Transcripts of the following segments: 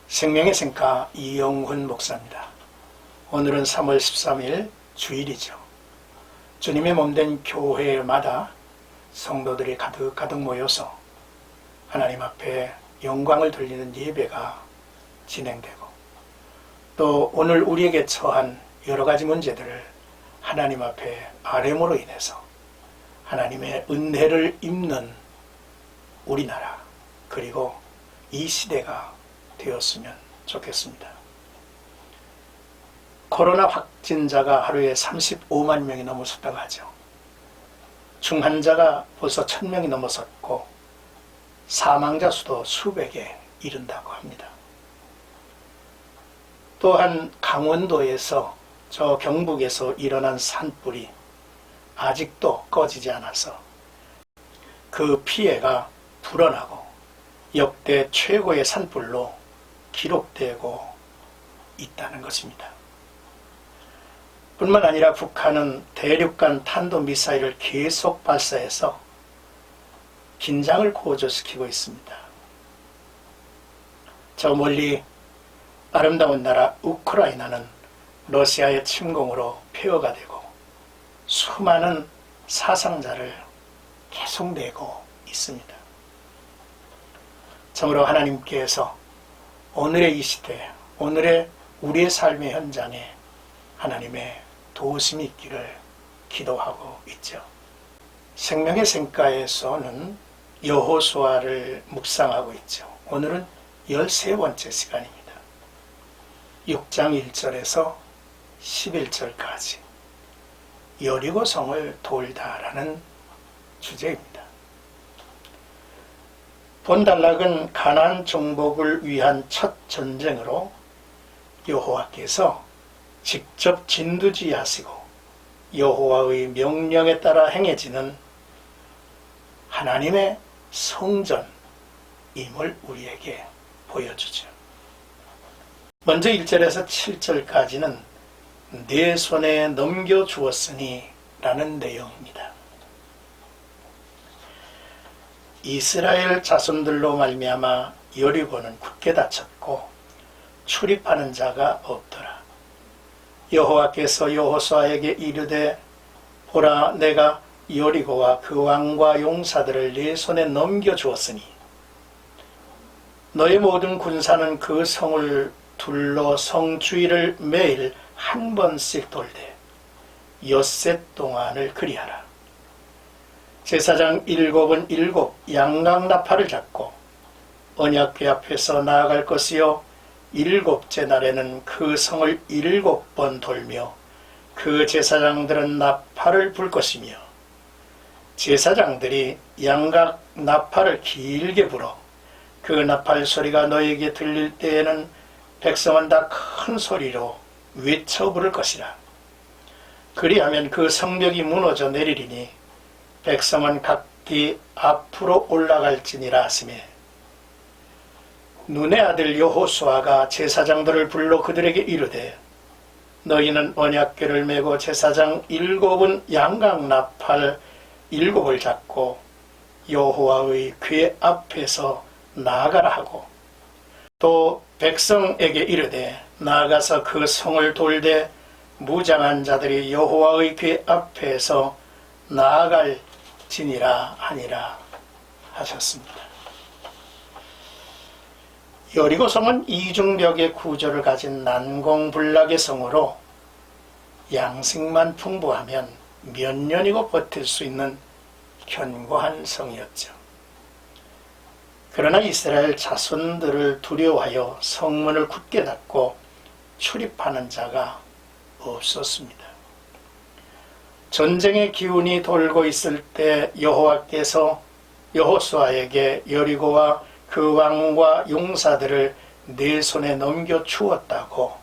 생명의 생가 이영훈 목사입니다. 오늘은 3월 13일 주일이죠. 주님의 몸된 교회마다 성도들이 가득 모여서 하나님 앞에 영광을 돌리는 예배가 진행되고, 또 오늘 우리에게 처한 여러 가지 문제들을 하나님 앞에 아뢰므로 인해서 하나님의 은혜를 입는 우리나라, 그리고 이 시대가 되었으면 좋겠습니다. 코로나 확진자가 하루에 35만 명이 넘어섰다고 하죠. 중환자가 벌써 1000명이 넘어섰고 사망자 수도 수백에 이른다고 합니다. 또한 강원도에서, 저 경북에서 일어난 산불이 아직도 꺼지지 않아서 그 피해가 불어나고 역대 최고의 산불로 기록되고 있다는 것입니다. 뿐만 아니라 북한은 대륙간 탄도미사일을 계속 발사해서 긴장을 고조시키고 있습니다. 저 멀리 아름다운 나라 우크라이나는 러시아의 침공으로 폐허가 되고 수많은 사상자를 계속 내고 있습니다. 참으로 하나님께서 오늘의 이 시대, 오늘의 우리의 삶의 현장에 하나님의 도우심이 있기를 기도하고 있죠. 생명의 생가에서는 여호수아를 묵상하고 있죠. 오늘은 13번째 시간입니다. 6장 1절에서 11절까지 여리고 성을 돌다라는 주제입니다. 본단락은 가나안 정복을 위한 첫 전쟁으로 여호와께서 직접 진두지하시고 여호와의 명령에 따라 행해지는 하나님의 성전임을 우리에게 보여주죠. 먼저 1절에서 7절까지는 내 손에 넘겨주었으니 라는 내용입니다. 이스라엘 자손들로 말미암아 여리고는 굳게 닫혔고 출입하는 자가 없더라. 여호와께서 여호수아에게 이르되, 보라, 내가 여리고와 그 왕과 용사들을 네 손에 넘겨주었으니 너의 모든 군사는 그 성을 둘러 성 주위를 매일 한 번씩 돌되 엿새 동안을 그리하라. 제사장 7은 7 양강나팔을 잡고 언약궤 앞에서 나아갈 것이요 7째 날에는 그 성을 7번 돌며 그 제사장들은 나팔을 불 것이며 제사장들이 양각 나팔을 길게 불어 그 나팔 소리가 너에게 들릴 때에는 백성은 다 큰 소리로 외쳐 부를 것이라. 그리하면 그 성벽이 무너져 내리리니 백성은 각기 앞으로 올라갈지니라 하시매, 눈의 아들 여호수아가 제사장들을 불러 그들에게 이르되, 너희는 언약궤를 메고 제사장 7은 양각나팔 7을 잡고 여호와의 궤 앞에서 나아가라 하고, 또 백성에게 이르되, 나아가서 그 성을 돌되 무장한 자들이 여호와의 궤 앞에서 나아갈지니라 하니라 하셨습니다. 여리고 성은 이중벽의 구조를 가진 난공불락의 성으로 양식만 풍부하면 몇 년이고 버틸 수 있는 견고한 성이었죠. 그러나 이스라엘 자손들을 두려워하여 성문을 굳게 닫고 출입하는 자가 없었습니다. 전쟁의 기운이 돌고 있을 때 여호와께서 여호수아에게 여리고와 그 왕과 용사들을 내 손에 넘겨 주었다고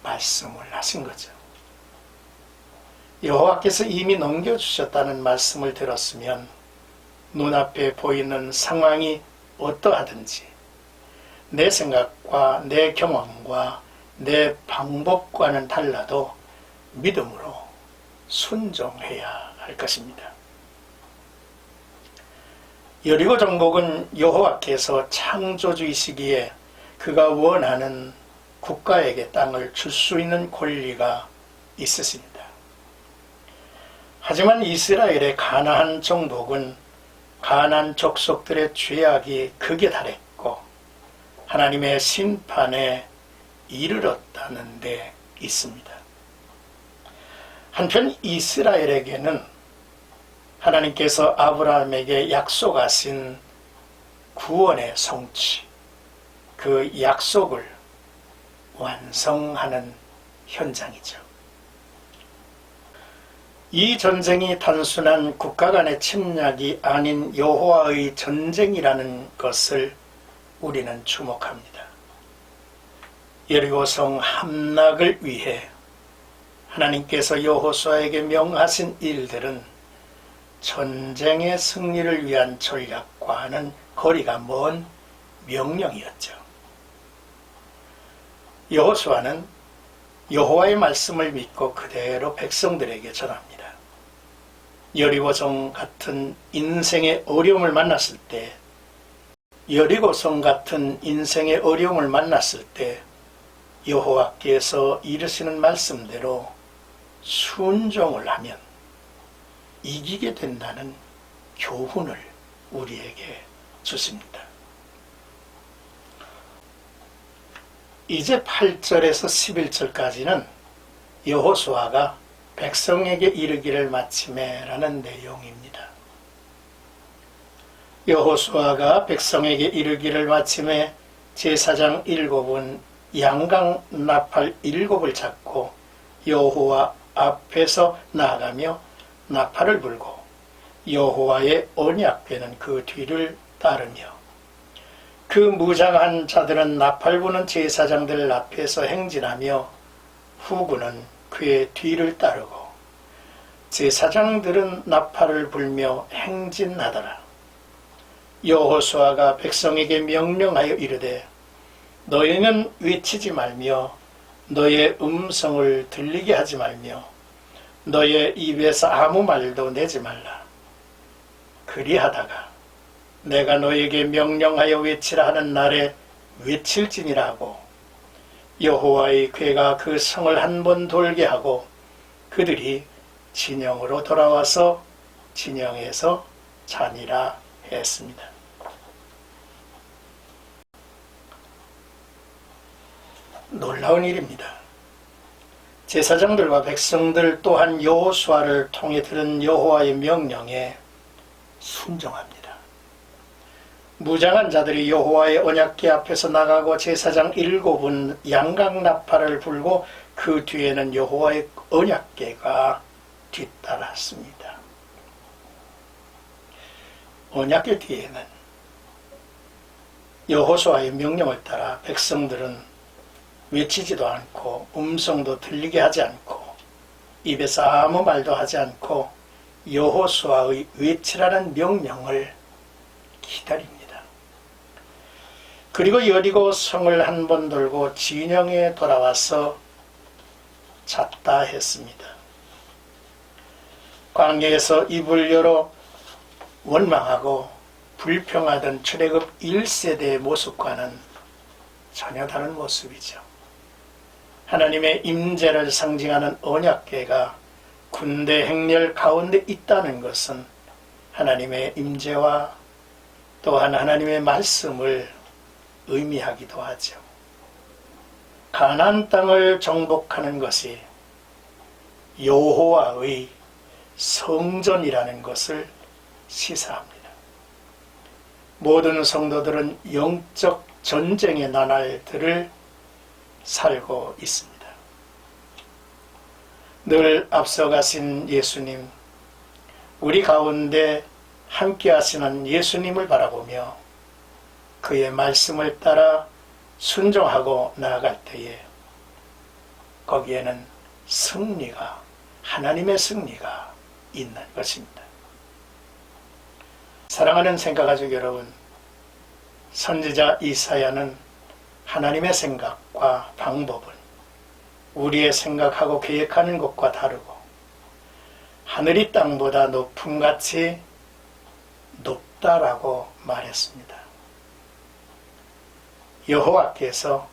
말씀을 하신 거죠. 여호와께서 이미 넘겨주셨다는 말씀을 들었으면 눈앞에 보이는 상황이 어떠하든지 내 생각과 내 경험과 내 방법과는 달라도 믿음으로 순종해야 할 것입니다. 여리고 정복은 여호와께서 창조주이시기에 그가 원하는 국가에게 땅을 줄 수 있는 권리가 있었습니다. 하지만 이스라엘의 가나안 정복은 가나안 족속들의 죄악이 극에 달했고 하나님의 심판에 이르렀다는 데 있습니다. 한편 이스라엘에게는 하나님께서 아브라함에게 약속하신 구원의 성취, 그 약속을 완성하는 현장이죠. 이 전쟁이 단순한 국가 간의 침략이 아닌 여호와의 전쟁이라는 것을 우리는 주목합니다. 여리고성 함락을 위해 하나님께서 여호수아에게 명하신 일들은 전쟁의 승리를 위한 전략과는 거리가 먼 명령이었죠. 여호수아는 여호와의 말씀을 믿고 그대로 백성들에게 전합니다. 여리고성 같은 인생의 어려움을 만났을 때, 여호와께서 이르시는 말씀대로 순종을 하면 이기게 된다는 교훈을 우리에게 주십니다. 이제 8절에서 11절까지는 여호수아가 백성에게 이르기를 마치매라는 내용입니다. 여호수아가 백성에게 이르기를 마치매 제사장 7은 양강 나팔 7을 잡고 여호와 앞에서 나아가며 나팔을 불고 여호와의 언약궤는 그 뒤를 따르며 그 무장한 자들은 나팔 부는 제사장들 앞에서 행진하며 후군은 그의 뒤를 따르고 제사장들은 나팔을 불며 행진하더라. 여호수아가 백성에게 명령하여 이르되 너희는 외치지 말며 너의 음성을 들리게 하지 말며 너의 입에서 아무 말도 내지 말라. 그리하다가 내가 너에게 명령하여 외치라 하는 날에 외칠지니라 하고 여호와의 궤가 그 성을 한 번 돌게 하고 그들이 진영으로 돌아와서 진영에서 자니라 했습니다. 놀라운 일입니다. 제사장들과 백성들 또한 여호수아를 통해 들은 여호와의 명령에 순종합니다. 무장한 자들이 여호와의 언약궤 앞에서 나가고 제사장 7은 양강 나팔을 불고 그 뒤에는 여호와의 언약궤가 뒤따랐습니다. 언약궤 뒤에는 여호수아의 명령을 따라 백성들은 외치지도 않고 음성도 들리게 하지 않고 입에서 아무 말도 하지 않고 여호수아의 외치라는 명령을 기다립니다. 그리고 여리고 성을 한 번 돌고 진영에 돌아와서 잤다 했습니다. 광야에서 입을 열어 원망하고 불평하던 출애굽 1세대의 모습과는 전혀 다른 모습이죠. 하나님의 임재를 상징하는 언약궤가 군대 행렬 가운데 있다는 것은 하나님의 임재와 또한 하나님의 말씀을 의미하기도 하죠. 가나안 땅을 정복하는 것이 여호와의 성전이라는 것을 시사합니다. 모든 성도들은 영적 전쟁의 나날들을 살고 있습니다. 늘 앞서가신 예수님, 우리 가운데 함께 하시는 예수님을 바라보며 그의 말씀을 따라 순종하고 나아갈 때에 거기에는 승리가, 하나님의 승리가 있는 것입니다. 사랑하는 생각가족 여러분, 선지자 이사야는 하나님의 생각과 방법은 우리의 생각하고 계획하는 것과 다르고 하늘이 땅보다 높음같이 높다라고 말했습니다. 여호와께서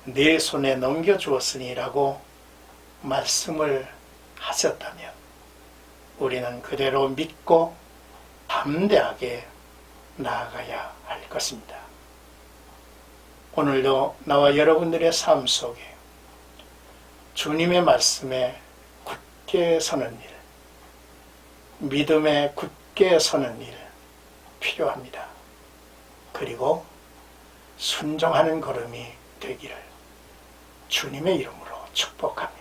내 손에 넘겨주었으니라고 말씀을 하셨다면 우리는 그대로 믿고 담대하게 나아가야 할 것입니다. 오늘도 나와 여러분들의 삶 속에 주님의 말씀에 굳게 서는 일, 믿음에 굳게 서는 일 필요합니다. 그리고 순종하는 걸음이 되기를 주님의 이름으로 축복합니다.